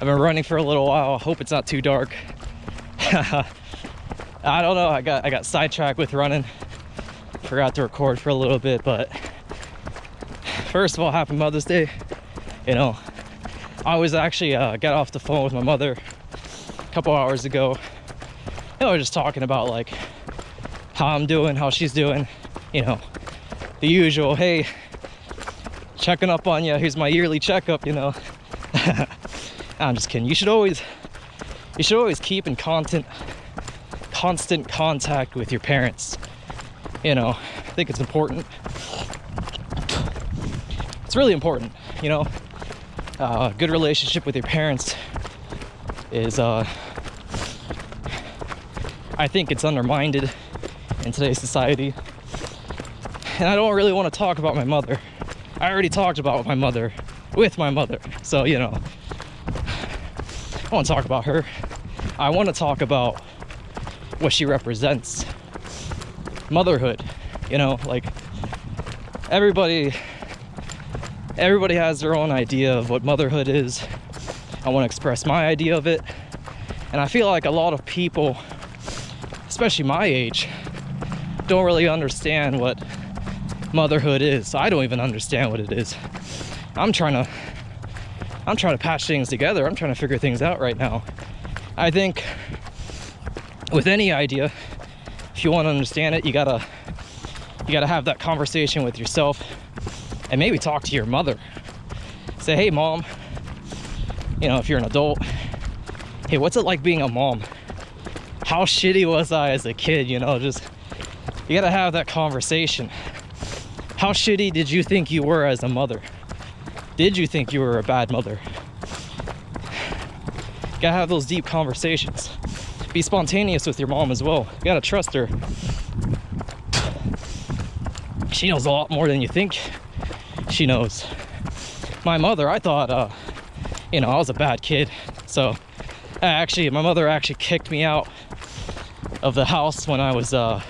I've been running for a little while. I hope it's not too dark. I don't know. I got sidetracked with running. Forgot to record for a little bit, but first of all, happy Mother's Day. You know, I was actually got off the phone with my mother a couple hours ago. You know, just talking about like how I'm doing, how she's doing. You know, the usual. Hey, checking up on you. Here's my yearly checkup. You know. I'm just kidding. You should always keep in constant contact with your parents. You know, I think it's important. It's really important, you know. A good relationship with your parents is, I think it's undermined in today's society. And I don't really want to talk about my mother. I already talked about my mother with my mother. So, you know, I want to talk about her. I want to talk about what she represents. Motherhood, you know, like everybody has their own idea of what motherhood is. I want to express my idea of it. And I feel like a lot of people, especially my age, don't really understand what motherhood is. I don't even understand what it is. I'm trying to patch things together. I'm trying to figure things out right now. I think with any idea, if you want to understand it, you gotta have that conversation with yourself and maybe talk to your mother. Say, hey mom, you know, if you're an adult, hey, what's it like being a mom? How shitty was I as a kid? You know, just, you gotta have that conversation. How shitty did you think you were as a mother? Did you think you were a bad mother? You gotta have those deep conversations. Be spontaneous with your mom as well. You gotta trust her. She knows a lot more than you think she knows. My mother, I thought, you know, I was a bad kid. So, my mother actually kicked me out of the house when I was, for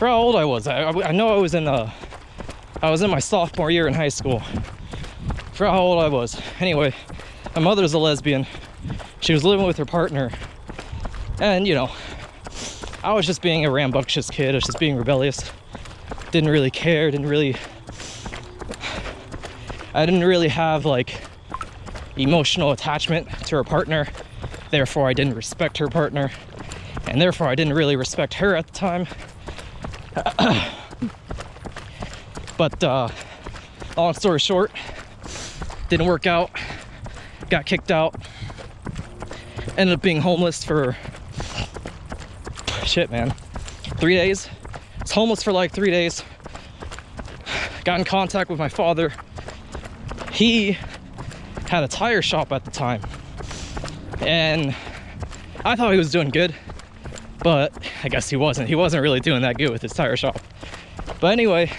how old I was. I know I was in my sophomore year in high school. For how old I was. Anyway, my mother's a lesbian. She was living with her partner. And, you know, I was just being a rambunctious kid. I was just being rebellious. Didn't really care. I didn't really have, like, emotional attachment to her partner. Therefore, I didn't respect her partner. And therefore, I didn't really respect her at the time. But long story short, didn't work out. Got kicked out. Ended up being homeless for 3 days. I was homeless for like 3 days. Got in contact with my father. He had a tire shop at the time, and I thought he was doing good, but I guess he wasn't. He wasn't really doing that good with his tire shop. But anyway,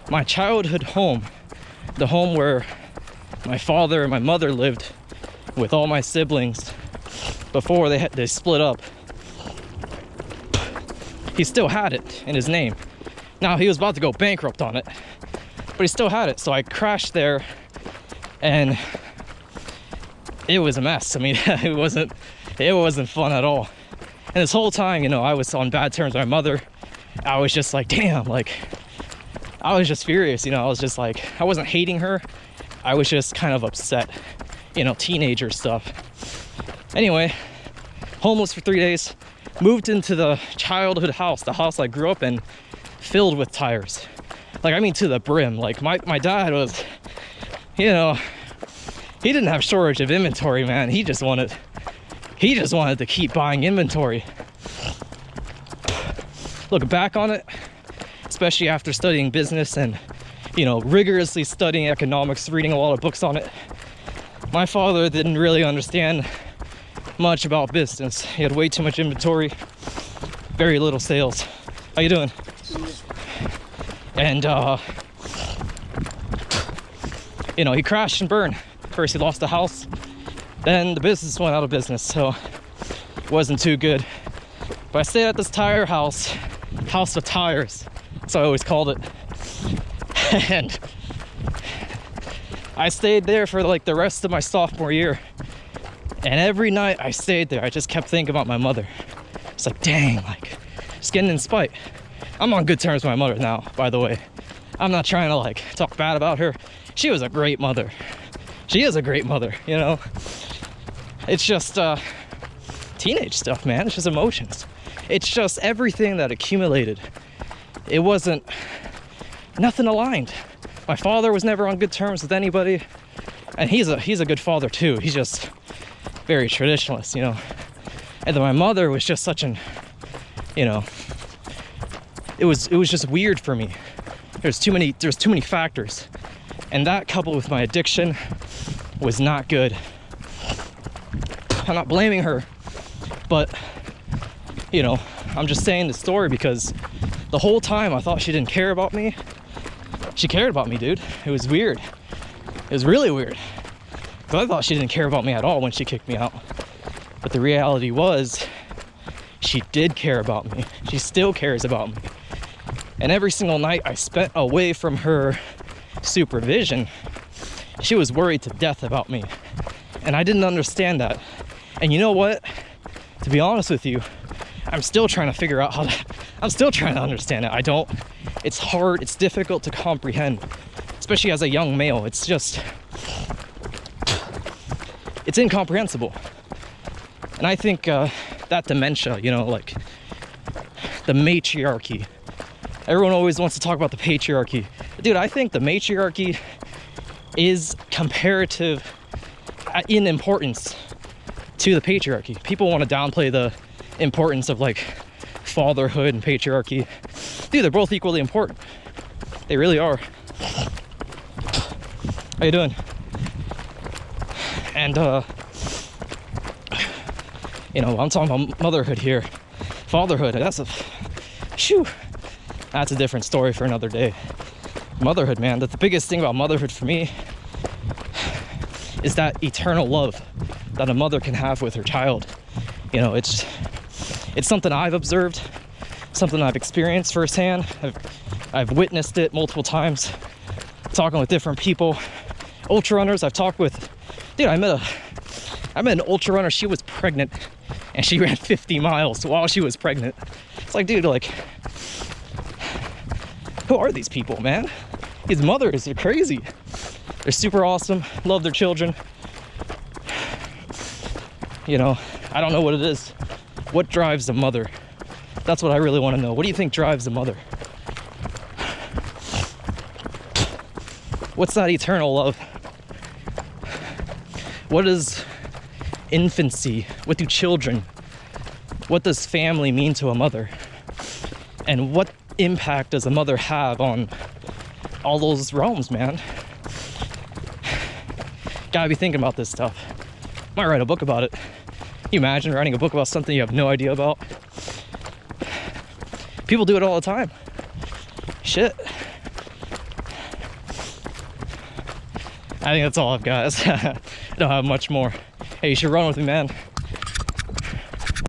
my childhood home, the home where my father and my mother lived with all my siblings before they split up, he still had it in his name. Now, he was about to go bankrupt on it, but he still had it. So I crashed there, and it was a mess. I mean, it wasn't fun at all. And this whole time, you know, I was on bad terms with my mother. I was just like, damn, like, I was just furious, you know. I was just like, I wasn't hating her. I was just kind of upset, you know, teenager stuff. Anyway, homeless for 3 days, moved into the childhood house, the house I grew up in, filled with tires. Like, I mean, to the brim. Like, my dad was, you know, he didn't have shortage of inventory, man. He just wanted to keep buying inventory. Looking back on it, especially after studying business and, you know, rigorously studying economics, reading a lot of books on it, my father didn't really understand much about business. He had way too much inventory, very little sales. How you doing? And you know, he crashed and burned. First he lost the house, then the business went out of business, so it wasn't too good. But I stayed at this tire house of tires, so I always called it. And I stayed there for like the rest of my sophomore year. And every night I stayed there, I just kept thinking about my mother. It's like, dang, like, just getting in spite. I'm on good terms with my mother now, by the way. I'm not trying to like talk bad about her. She was a great mother. She is a great mother, you know? It's just teenage stuff, man. It's just emotions. It's just everything that accumulated. It wasn't, nothing aligned. My father was never on good terms with anybody. And he's a good father too. He's just very traditionalist, you know? And then my mother was just such an, you know, it was just weird for me. There's too many factors. And that coupled with my addiction was not good. I'm not blaming her, but you know, I'm just saying the story because the whole time I thought she didn't care about me. She cared about me, dude. It was weird. It was really weird. Because I thought she didn't care about me at all when she kicked me out. But the reality was, she did care about me. She still cares about me. And every single night I spent away from her supervision, she was worried to death about me. And I didn't understand that. And you know what? To be honest with you, I'm still trying to figure out I'm still trying to understand it. It's hard, it's difficult to comprehend, especially as a young male. It's incomprehensible. And I think that dementia, you know, like the matriarchy. Everyone always wants to talk about the patriarchy. Dude, I think the matriarchy is comparative in importance to the patriarchy. People want to downplay the importance of like fatherhood and patriarchy. Dude, they're both equally important. They really are. How you doing? And you know, I'm talking about motherhood here. Fatherhood, that's a different story for another day. Motherhood, man, the biggest thing about motherhood for me is that eternal love that a mother can have with her child. You know, it's something I've observed, something I've experienced firsthand. I've witnessed it multiple times, talking with different people. Ultra runners I've talked with. Dude, I met an ultra runner. She was pregnant and she ran 50 miles while she was pregnant. It's like, dude, like, who are these people, man? These mothers are crazy. They're super awesome, love their children. You know, I don't know what it is. What drives a mother? That's what I really want to know. What do you think drives a mother? What's that eternal love? What is infancy? What do children? What does family mean to a mother? And what impact does a mother have on all those realms, man? Gotta be thinking about this stuff. Might write a book about it. Can you imagine writing a book about something you have no idea about? People do it all the time. Shit. I think that's all I've got. I don't have much more. Hey, you should run with me, man.